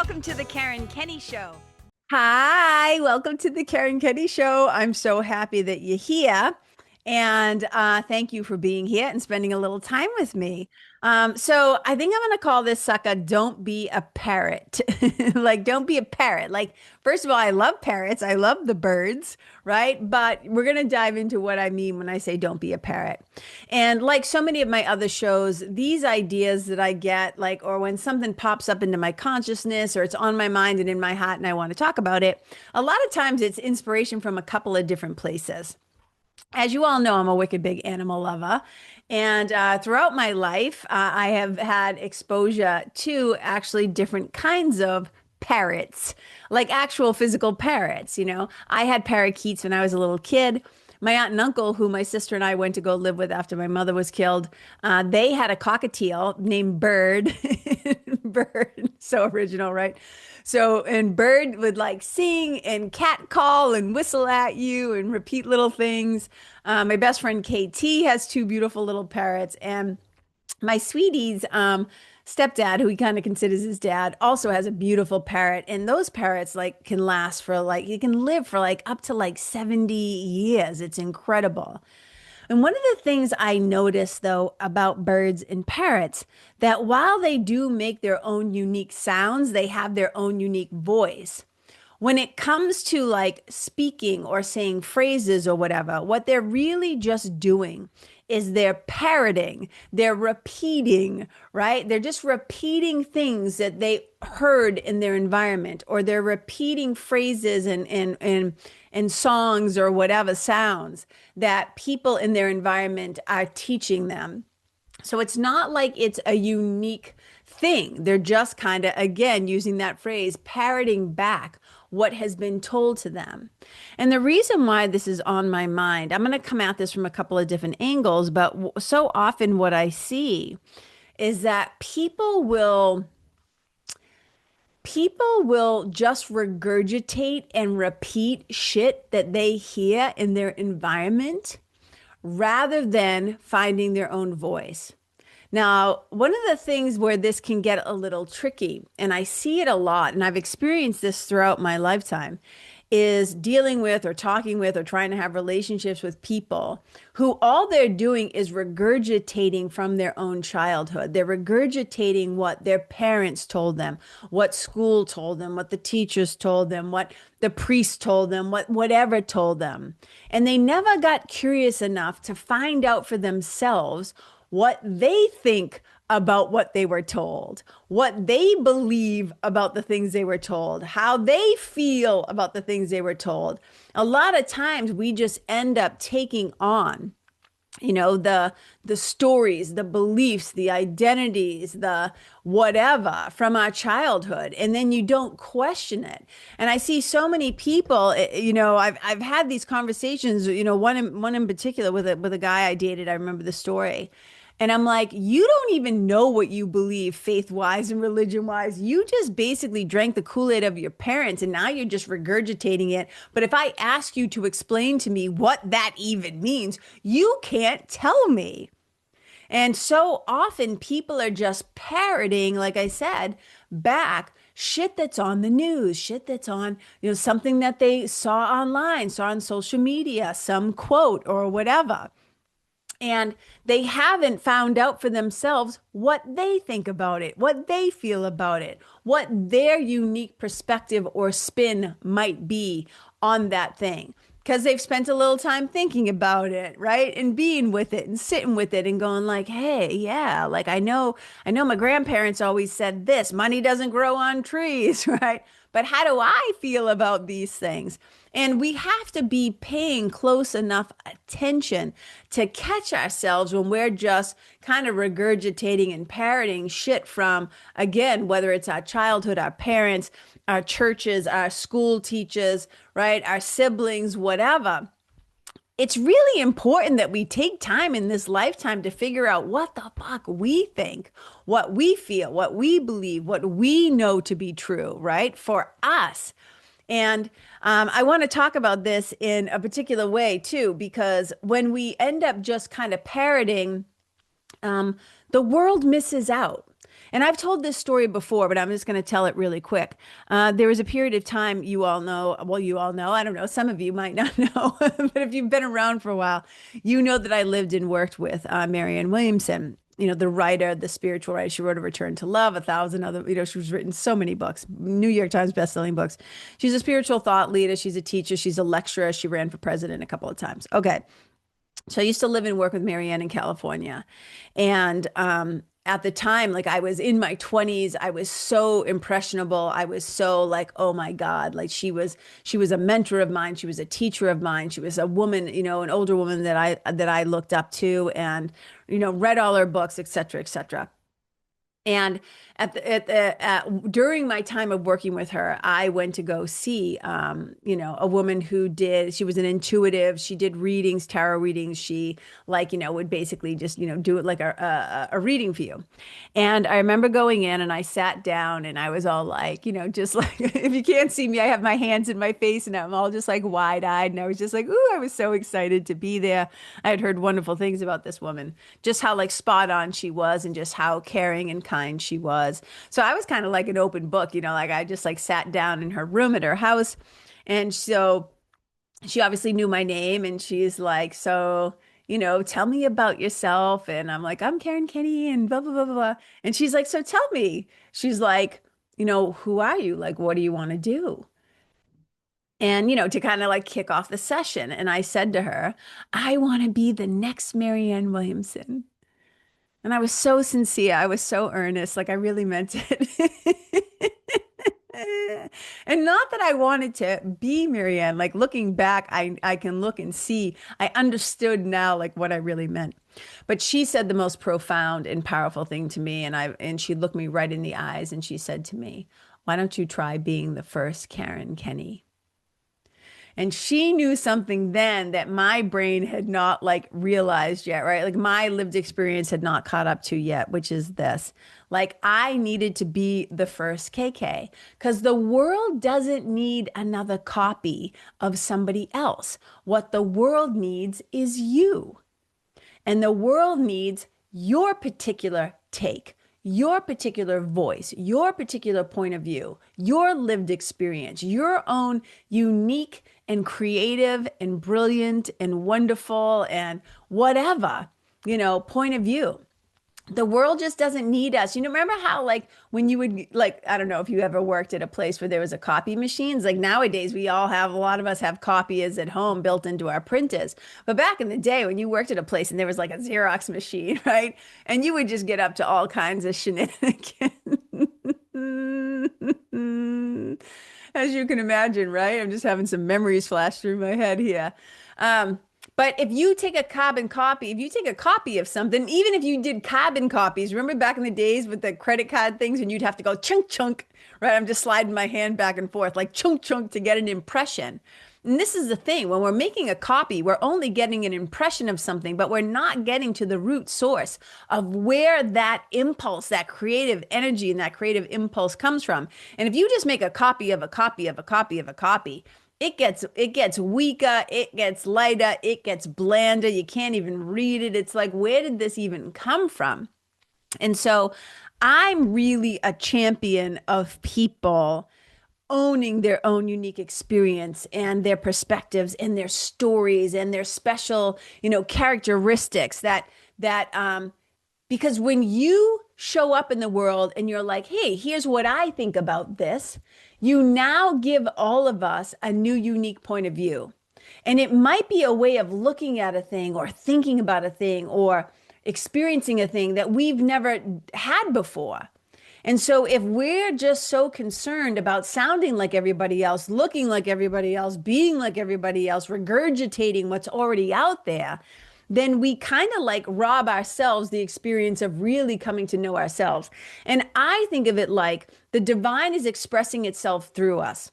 Welcome to the Karen Kenney Show. Hi, welcome to the Karen Kenney Show. I'm so happy that you're here. And thank you for being here and spending a little time with me. So I think I'm going to call this sucker Don't Be a Parrot. Like, don't be a parrot. Like, first of all, I love parrots. I love the birds, right? But we're going to dive into what I mean when I say don't be a parrot. And like so many of my other shows, these ideas that I get, like, or when something pops up into my consciousness or it's on my mind and in my heart and I want to talk about it, a lot of times it's inspiration from a couple of different places. As you all know, I'm a wicked big animal lover. And throughout my life, I have had exposure to actually different kinds of parrots, like actual physical parrots. I had parakeets when I was a little kid. My aunt and uncle, who my sister and I went to go live with after my mother was killed, they had a cockatiel named Bird. Bird, so original, right? So, and Bird would like sing and cat call and whistle at you and repeat little things. My best friend KT has two beautiful little parrots, and my sweetie's stepdad, who he kind of considers his dad, also has a beautiful parrot. And those parrots like can last for like you can live for like up to like 70 years. It's incredible. And one of the things I notice though about birds and parrots that while they do make their own unique sounds, they have their own unique voice. When it comes to like speaking or saying phrases or whatever, what they're really just doing is they're parroting, they're repeating, right? They're just repeating things that they heard in their environment, or they're repeating phrases and songs or whatever sounds that people in their environment are teaching them. So it's not like it's a unique thing. They're just kind of, again, using that phrase, parroting back what has been told to them. And the reason why this is on my mind, I'm going to come at this from a couple of different angles, but so often what I see is that people will just regurgitate and repeat shit that they hear in their environment rather than finding their own voice. Now, one of the things where this can get a little tricky, and I see it a lot, and I've experienced this throughout my lifetime, is dealing with or talking with or trying to have relationships with people who all they're doing is regurgitating from their own childhood. They're regurgitating what their parents told them, what school told them, what the teachers told them, what the priest told them, whatever told them. And they never got curious enough to find out for themselves what they think about what they were told, what they believe about the things they were told, how they feel about the things they were told. A lot of times we just end up taking on, the stories, the beliefs, the identities, the whatever from our childhood, and then you don't question it. And I see so many people, I've had these conversations, one in particular with a guy I dated. I remember the story. And I'm like, you don't even know what you believe faith wise and religion wise. You just basically drank the Kool-Aid of your parents and now you're just regurgitating it. But if I ask you to explain to me what that even means, you can't tell me. And so often people are just parroting, like I said, back shit that's on the news, shit that's on, something that they saw online, saw on social media, some quote or whatever. And they haven't found out for themselves what they think about it, what they feel about it, what their unique perspective or spin might be on that thing. Because they've spent a little time thinking about it, right? And being with it and sitting with it and going like, hey, yeah, like I know my grandparents always said this, money doesn't grow on trees, right? But how do I feel about these things? And we have to be paying close enough attention to catch ourselves when we're just kind of regurgitating and parroting shit from, again, whether it's our childhood, our parents, our churches, our school teachers, right? Our siblings, whatever. It's really important that we take time in this lifetime to figure out what the fuck we think, what we feel, what we believe, what we know to be true, right? For us. And I want to talk about this in a particular way too, because when we end up just kind of parroting, the world misses out. And I've told this story before, but I'm just going to tell it really quick. There was a period of time you all know, well, you all know, I don't know, some of you might not know, but if you've been around for a while, you know that I lived and worked with Marianne Williamson. The writer, the spiritual writer. She wrote A Return to Love, 1,000 other, she's written so many books, New York Times bestselling books. She's a spiritual thought leader. She's a teacher. She's a lecturer. She ran for president a couple of times. Okay. So I used to live and work with Marianne in California. And at the time, like I was in my 20s, I was so impressionable. I was so like, oh my God, like she was a mentor of mine. She was a teacher of mine. She was a woman, an older woman that I looked up to and, read all her books, et cetera, et cetera. And during my time of working with her, I went to go see, a woman she was an intuitive. She did readings, tarot readings. She would basically just, do it like a reading for you. And I remember going in and I sat down and I was all like, just like, if you can't see me, I have my hands in my face and I'm all just like wide eyed. And I was just like, ooh, I was so excited to be there. I had heard wonderful things about this woman, just how like spot on she was and just how caring and kind she was. So I was kind of like an open book, like I just like sat down in her room at her house. And so she obviously knew my name and she's like, so, tell me about yourself. And I'm like, I'm Karen Kenney and blah, blah, blah, blah, blah. And she's like, so tell me. She's like, who are you? Like, what do you want to do? And, to kind of like kick off the session. And I said to her, I want to be the next Marianne Williamson. And I was so sincere. I was so earnest. Like I really meant it. And not that I wanted to be Marianne. Like looking back, I can look and see. I understood now like what I really meant. But she said the most profound and powerful thing to me. And she looked me right in the eyes and she said to me, why don't you try being the first Karen Kenney? And she knew something then that my brain had not like realized yet, right? Like my lived experience had not caught up to yet, which is this. Like I needed to be the first KK because the world doesn't need another copy of somebody else. What the world needs is you. And the world needs your particular take, your particular voice, your particular point of view, your lived experience, your own unique and creative and brilliant and wonderful and whatever, point of view. The world just doesn't need us. Remember how like when you would like, I don't know if you ever worked at a place where there was a copy machines, like nowadays a lot of us have copiers at home built into our printers. But back in the day when you worked at a place and there was like a Xerox machine, right? And you would just get up to all kinds of shenanigans. As you can imagine, right? I'm just having some memories flash through my head here. But if you take a carbon copy, if you take a copy of something, even if you did carbon copies, remember back in the days with the credit card things and you'd have to go chunk, chunk, right? I'm just sliding my hand back and forth like chunk, chunk to get an impression. And this is the thing, when we're making a copy, we're only getting an impression of something, but we're not getting to the root source of where that impulse, that creative energy and that creative impulse comes from. And if you just make a copy of a copy of a copy of a copy, it gets weaker, it gets lighter, it gets blander. You can't even read it. It's like, where did this even come from? And so I'm really a champion of people owning their own unique experience and their perspectives and their stories and their special, characteristics that because when you show up in the world and you're like, hey, here's what I think about this, you now give all of us a new unique point of view. And it might be a way of looking at a thing or thinking about a thing or experiencing a thing that we've never had before. And so if we're just so concerned about sounding like everybody else, looking like everybody else, being like everybody else, regurgitating what's already out there, then we kind of like rob ourselves the experience of really coming to know ourselves. And I think of it like the divine is expressing itself through us.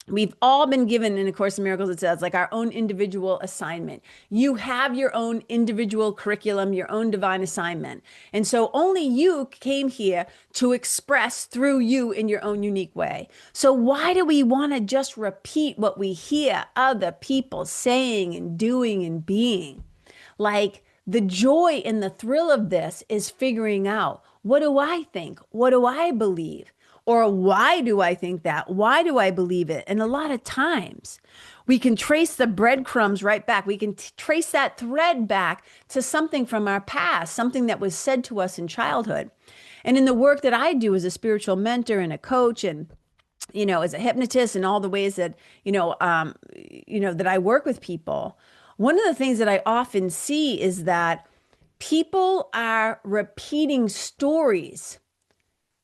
We've all been given in A Course in Miracles, it says, like our own individual assignment. You have your own individual curriculum, your own divine assignment. And so only you came here to express through you in your own unique way. So why do we want to just repeat what we hear other people saying and doing and being? Like the joy and the thrill of this is figuring out What do I think? What do I believe? Or why do I think that? Why do I believe it? And a lot of times we can trace the breadcrumbs right back. We can trace that thread back to something from our past, something that was said to us in childhood. And in the work that I do as a spiritual mentor and a coach and as a hypnotist and all the ways that, that I work with people, one of the things that I often see is that people are repeating stories.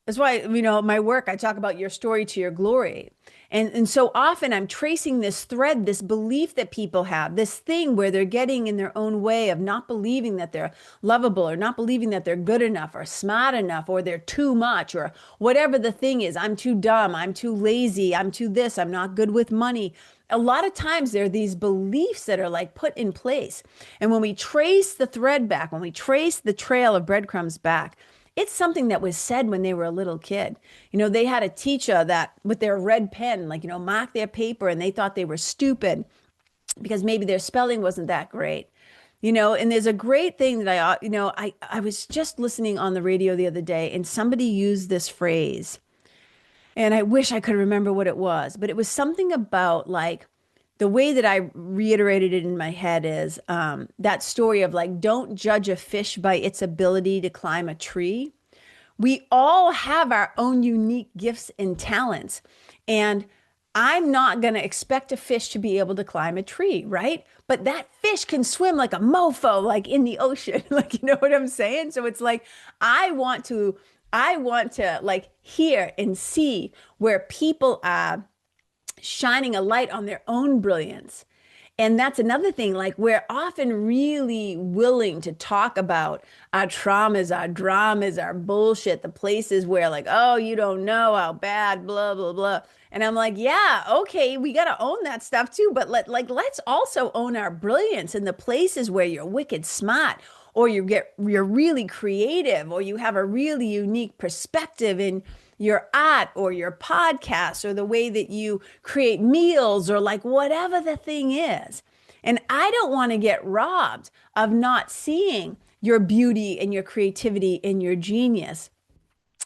That's why, my work, I talk about your story to your glory. And so often I'm tracing this thread, this belief that people have, this thing where they're getting in their own way of not believing that they're lovable or not believing that they're good enough or smart enough or they're too much or whatever the thing is. I'm too dumb. I'm too lazy. I'm too this. I'm not good with money. A lot of times there are these beliefs that are like put in place. And when we trace the thread back, when we trace the trail of breadcrumbs back, it's something that was said when they were a little kid. They had a teacher that with their red pen, marked their paper and they thought they were stupid because maybe their spelling wasn't that great. And there's a great thing that I was just listening on the radio the other day and somebody used this phrase and I wish I could remember what it was, but it was something about the way that I reiterated it in my head is that story of don't judge a fish by its ability to climb a tree. We all have our own unique gifts and talents. And I'm not going to expect a fish to be able to climb a tree, right? But that fish can swim like a mofo, in the ocean. You know what I'm saying? So it's I want to hear and see where people are shining a light on their own brilliance. And that's another thing, we're often really willing to talk about our traumas, our dramas, our bullshit, the places where oh, you don't know how bad, blah, blah, blah. And I'm yeah, okay, we got to own that stuff too. But let's also own our brilliance in the places where you're wicked smart or you're really creative or you have a really unique perspective in your art or your podcast or the way that you create meals or whatever the thing is. And I don't want to get robbed of not seeing your beauty and your creativity and your genius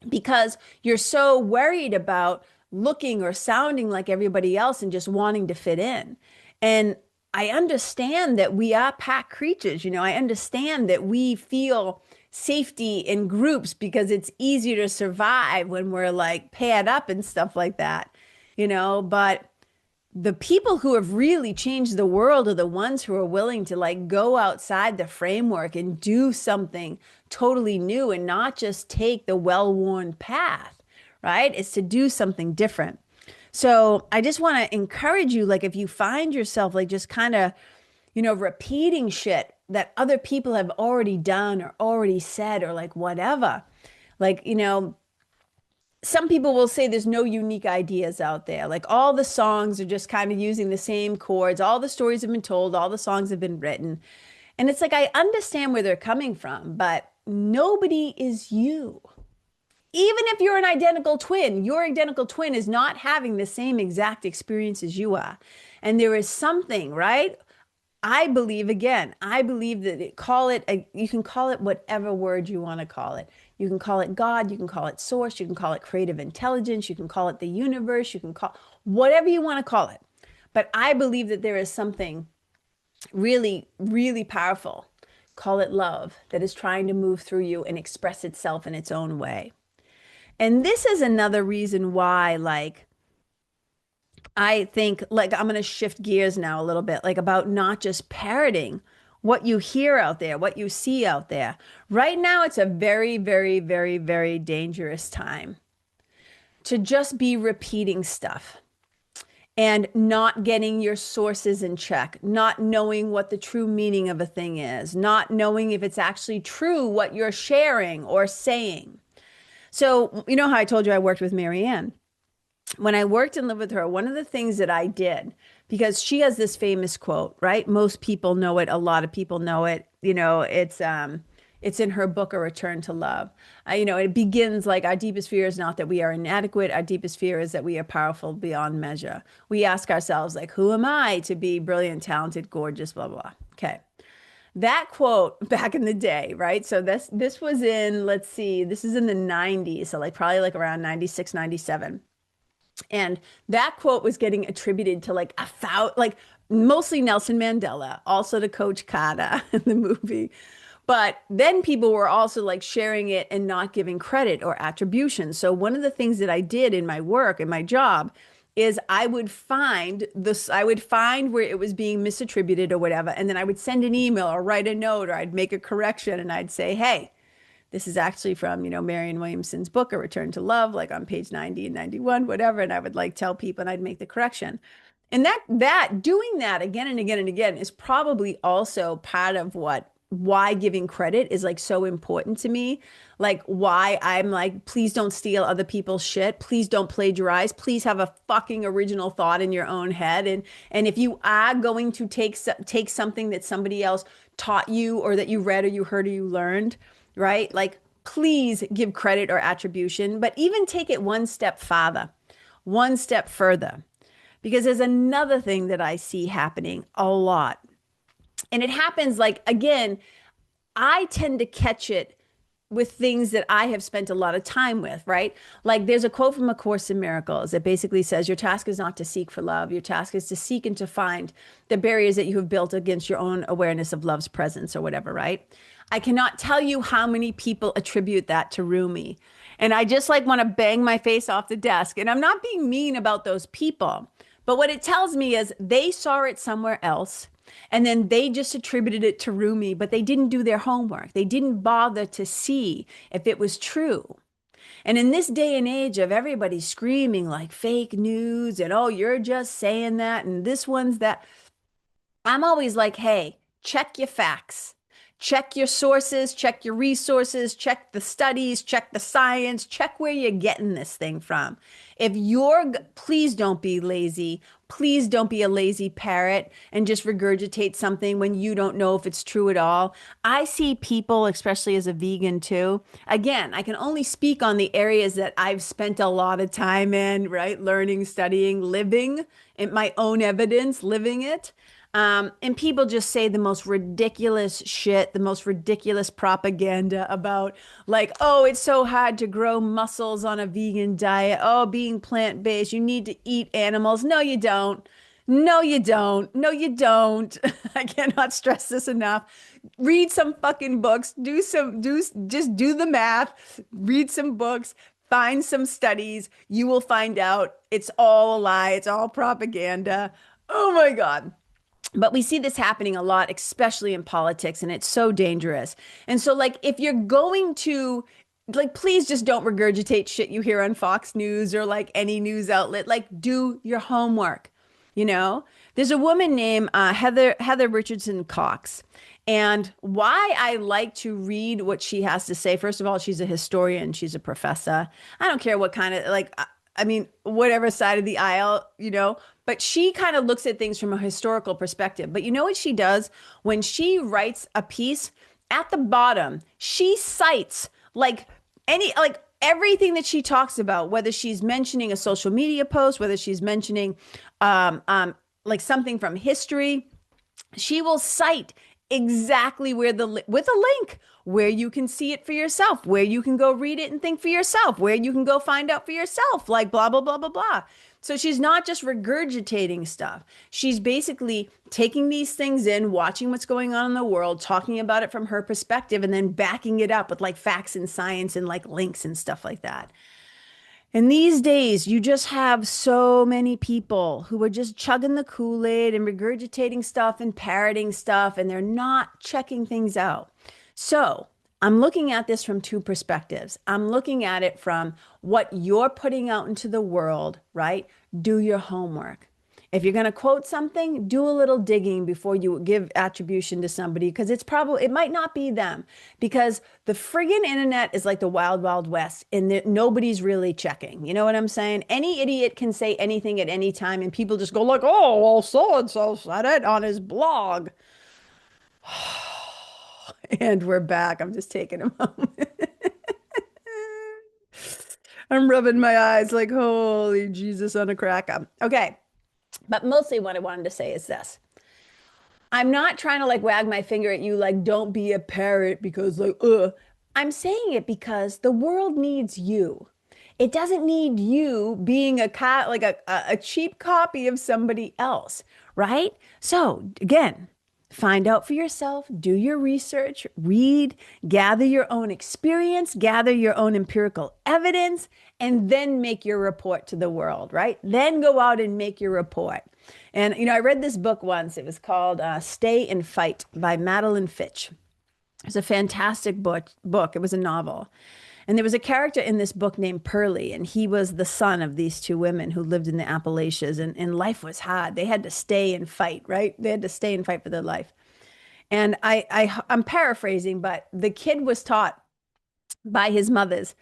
because you're so worried about looking or sounding like everybody else and just wanting to fit in. And I understand that we are pack creatures. I understand that we feel safety in groups because it's easier to survive when we're paired up and stuff like that, but the people who have really changed the world are the ones who are willing to go outside the framework and do something totally new and not just take the well-worn path, right? It's to do something different. So I just want to encourage you, if you find yourself just kind of, repeating shit that other people have already done or already said or whatever, some people will say there's no unique ideas out there. All the songs are just kind of using the same chords. All the stories have been told. All the songs have been written. And it's I understand where they're coming from, but nobody is you. Even if you're an identical twin, your identical twin is not having the same exact experience as you are. And there is something, right? I believe that you can call it whatever word you want to call it. You can call it God, you can call it source, you can call it creative intelligence, you can call it the universe, you can call whatever you want to call it. But I believe that there is something really, really powerful, call it love, that is trying to move through you and express itself in its own way. And this is another reason why, I think I'm going to shift gears now a little bit, about not just parroting what you hear out there, what you see out there. Right now, it's a very, very, very, very dangerous time to just be repeating stuff and not getting your sources in check, not knowing what the true meaning of a thing is, not knowing if it's actually true what you're sharing or saying. So, how I told you I worked with Marianne? When I worked and lived with her, one of the things that I did, because she has this famous quote, right? Most people know it. A lot of people know it. It's in her book, A Return to Love. It begins our deepest fear is not that we are inadequate. Our deepest fear is that we are powerful beyond measure. We ask ourselves, who am I to be brilliant, talented, gorgeous, blah, blah. Okay. That quote back in the day, right? So this was in, let's see, this is in the 90s, so like probably like around 96, 97. And that quote was getting attributed to like like mostly Nelson Mandela, also to Coach Carter in the movie. But then people were also like sharing it and not giving credit or attribution. So one of the things that I did in my work, in my job, is I would find where it was being misattributed or whatever, and then I would send an email or write a note or I'd make a correction and I'd say, hey, this is actually from, Marianne Williamson's book, A Return to Love, like on page 90 and 91, whatever. And I would like tell people and I'd make the correction. And that doing that again and again and again is probably also part of why giving credit is like so important to me. Like why I'm like, please don't steal other people's shit. Please don't plagiarize. Please have a fucking original thought in your own head. And if you are going to take something that somebody else taught you or that you read or you heard or you learned, right? Like, please give credit or attribution, but even take it one step farther, one step further, because there's another thing that I see happening a lot. And it happens like, again, I tend to catch it with things that I have spent a lot of time with, right? Like there's a quote from A Course in Miracles that basically says, your task is not to seek for love. Your task is to seek and to find the barriers that you have built against your own awareness of love's presence or whatever, right? I cannot tell you how many people attribute that to Rumi. And I just like want to bang my face off the desk. And I'm not being mean about those people. But what it tells me is they saw it somewhere else. And then they just attributed it to Rumi, but they didn't do their homework. They didn't bother to see if it was true. And in this day and age of everybody screaming like fake news and, oh, you're just saying that and this one's that, I'm always like, hey, check your facts. Check your sources, check your resources, check the studies, check the science, check where you're getting this thing from. Please don't be lazy. Please don't be a lazy parrot and just regurgitate something when you don't know if it's true at all. I see people, especially as a vegan too. Again, I can only speak on the areas that I've spent a lot of time in, right? Learning, studying, living, in my own evidence, living it. And people just say the most ridiculous shit, the most ridiculous propaganda about like, oh, it's so hard to grow muscles on a vegan diet. Oh, being plant-based, you need to eat animals. No, you don't. No, you don't. No, you don't. I cannot stress this enough. Read some fucking books. Just do the math. Read some books. Find some studies. You will find out it's all a lie. It's all propaganda. Oh my God. But we see this happening a lot, especially in politics, and it's so dangerous. And so, like, if you're going to, like, please just don't regurgitate shit you hear on Fox News or like any news outlet. Like, do your homework. You know, there's a woman named Heather Richardson Cox. And why I like to read what she has to say, first of all, she's a historian, she's a professor. I don't care what kind of, like, I mean, whatever side of the aisle, but she kind of looks at things from a historical perspective. But you know what she does? When she writes a piece, at the bottom, she cites like everything that she talks about, whether she's mentioning a social media post, whether she's mentioning like something from history, she will cite exactly with a link where you can see it for yourself, where you can go read it and think for yourself, where you can go find out for yourself, like blah, blah, blah, blah, blah. So she's not just regurgitating stuff. She's basically taking these things in, watching what's going on in the world, talking about it from her perspective, and then backing it up with like facts and science and like links and stuff like that. And these days, you just have so many people who are just chugging the Kool-Aid and regurgitating stuff and parroting stuff, and they're not checking things out. So I'm looking at this from two perspectives. I'm looking at it from what you're putting out into the world, right? Do your homework. If you're going to quote something, do a little digging before you give attribution to somebody, because it might not be them, because the friggin' internet is like the wild, wild west and nobody's really checking. You know what I'm saying? Any idiot can say anything at any time and people just go like, oh, well, so-and-so said it on his blog. And we're back. I'm just taking a moment. I'm rubbing my eyes like, holy Jesus on a cracker. Okay. But mostly what I wanted to say is this. I'm not trying to like wag my finger at you, like, don't be a parrot because, like, I'm saying it because the world needs you. It doesn't need you being a like a cheap copy of somebody else, right? So, again, find out for yourself, do your research, read, gather your own experience, gather your own empirical evidence, and then make your report to the world, right? Then go out and make your report. And, I read this book once. It was called Stay and Fight by Madeline Fitch. It's a fantastic book. It was a novel. And there was a character in this book named Pearlie, and he was the son of these two women who lived in the Appalachians, and life was hard. They had to stay and fight, right? They had to stay and fight for their life. And I'm paraphrasing, but the kid was taught by his mothers,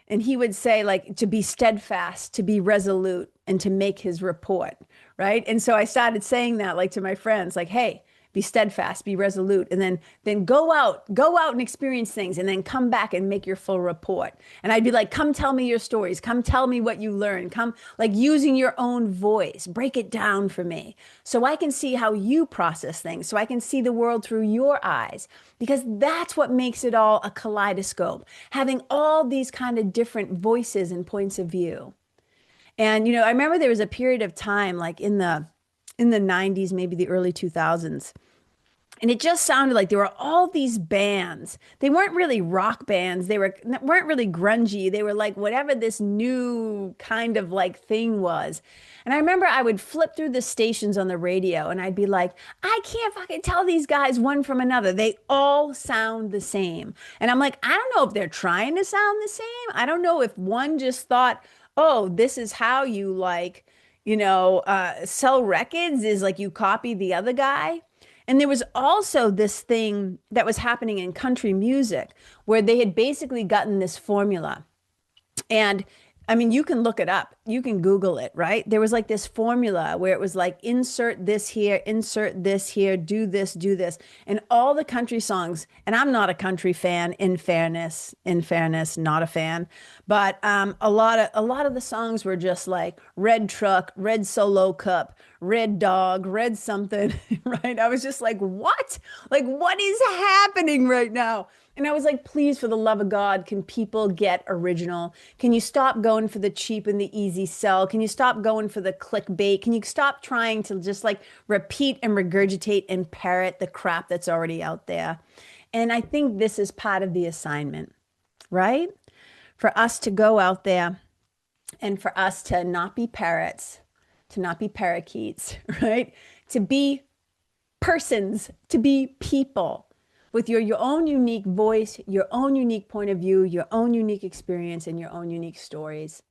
and he would say, like, to be steadfast, to be resolute, and to make his report, right? And so I started saying that, like, to my friends, like, hey, be steadfast, be resolute, and then go out and experience things, and then come back and make your full report. And I'd be like, come tell me your stories, come tell me what you learned, come, like, using your own voice, break it down for me so I can see how you process things, so I can see the world through your eyes, because that's what makes it all a kaleidoscope, having all these kind of different voices and points of view. And I remember there was a period of time, like in the 90s, maybe the early 2000s. And it just sounded like there were all these bands. They weren't really rock bands. They weren't really grungy. They were like whatever this new kind of like thing was. And I remember I would flip through the stations on the radio and I'd be like, I can't fucking tell these guys one from another. They all sound the same. And I'm like, I don't know if they're trying to sound the same. I don't know if one just thought, oh, this is how you like, sell records, is like you copy the other guy. And there was also this thing that was happening in country music where they had basically gotten this formula. And I mean, you can look it up. You can Google it, right? There was like this formula where it was like, insert this here, do this, do this. And all the country songs, and I'm not a country fan, in fairness, not a fan. But a lot of the songs were just like red truck, red solo cup, red dog, red something, right? I was just like, what? Like, what is happening right now? And I was like, please, for the love of God, can people get original? Can you stop going for the cheap and the easy sell? Can you stop going for the clickbait? Can you stop trying to just like repeat and regurgitate and parrot the crap that's already out there? And I think this is part of the assignment, right? For us to go out there and for us to not be parrots, to not be parakeets, right? To be persons, to be people with your own unique voice, your own unique point of view, your own unique experience, and your own unique stories.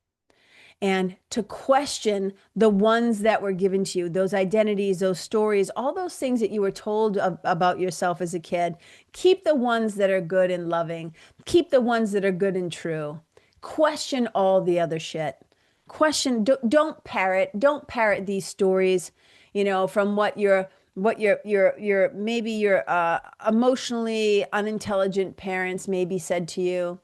And to question the ones that were given to you, those identities, those stories, all those things that you were told about yourself as a kid. Keep the ones that are good and loving. Keep the ones that are good and true. Question all the other shit. Don't parrot these stories, from what your maybe your emotionally unintelligent parents maybe said to you,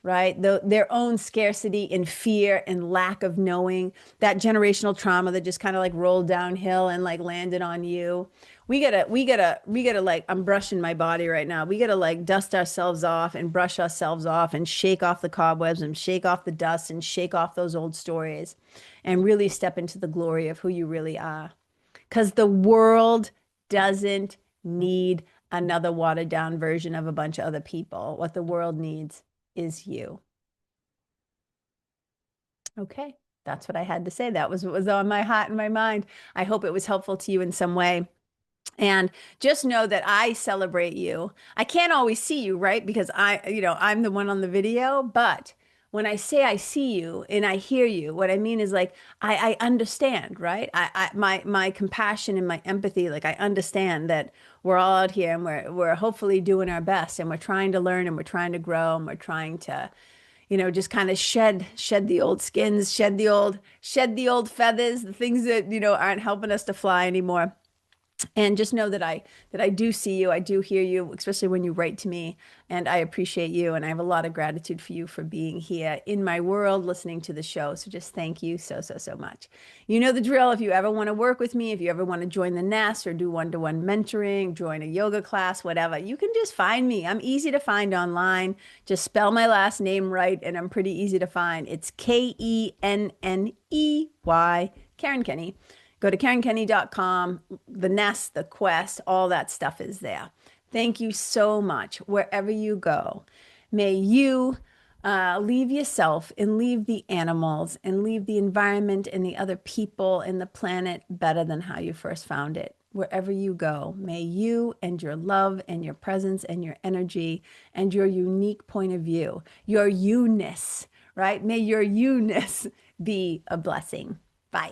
right? Their own scarcity and fear and lack of knowing, that generational trauma that just kind of like rolled downhill and like landed on you. We gotta like, I'm brushing my body right now. We gotta like dust ourselves off and brush ourselves off and shake off the cobwebs and shake off the dust and shake off those old stories and really step into the glory of who you really are. Because the world doesn't need another watered down version of a bunch of other people. What the world needs is you. Okay, that's what I had to say. That was what was on my heart and my mind. I hope it was helpful to you in some way. And just know that I celebrate you. I can't always see you, right? Because I'm the one on the video, but when I say I see you and I hear you, what I mean is like, I understand, right? My compassion and my empathy, like I understand that we're all out here and we're hopefully doing our best and we're trying to learn and we're trying to grow and we're trying to, just kind of shed the old skins, shed the old feathers, the things that, aren't helping us to fly anymore. And just know that I do see you, I do hear you, especially when you write to me, and I appreciate you, and I have a lot of gratitude for you for being here in my world, listening to the show. So just thank you so much. You know the drill. If you ever want to work with me, if you ever want to join the nest or do one-to-one mentoring, join a yoga class, whatever, you can just find me. I'm easy to find online. Just spell my last name right, and I'm pretty easy to find. It's Kenney, Karen Kenney. Go to KarenKenney.com, the nest, the quest, all that stuff is there. Thank you so much. Wherever you go, may you leave yourself and leave the animals and leave the environment and the other people and the planet better than how you first found it. Wherever you go, may you and your love and your presence and your energy and your unique point of view, your you-ness, right? May your you-ness be a blessing. Bye.